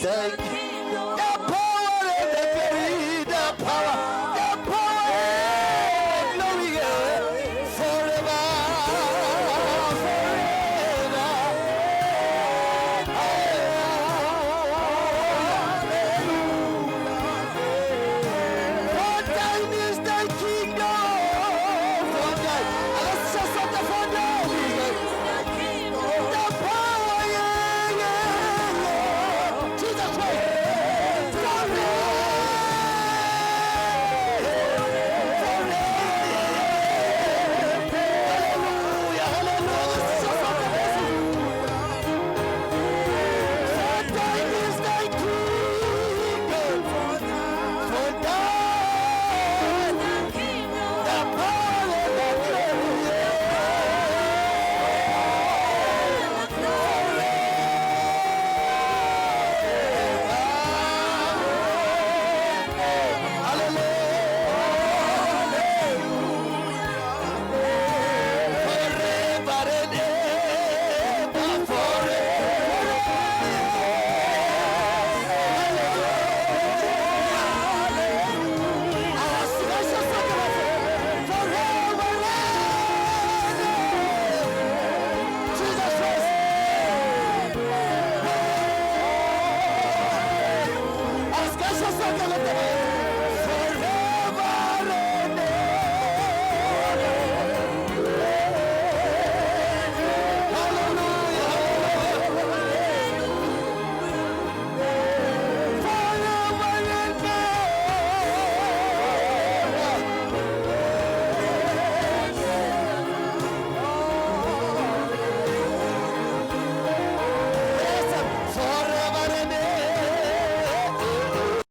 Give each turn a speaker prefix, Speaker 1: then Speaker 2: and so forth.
Speaker 1: Thank you. The power and the glory, the power, and glory, forever, forever. For thine is thy kingdom. For thine, let's just set the foundation. The power, Jesus Christ. Let's go.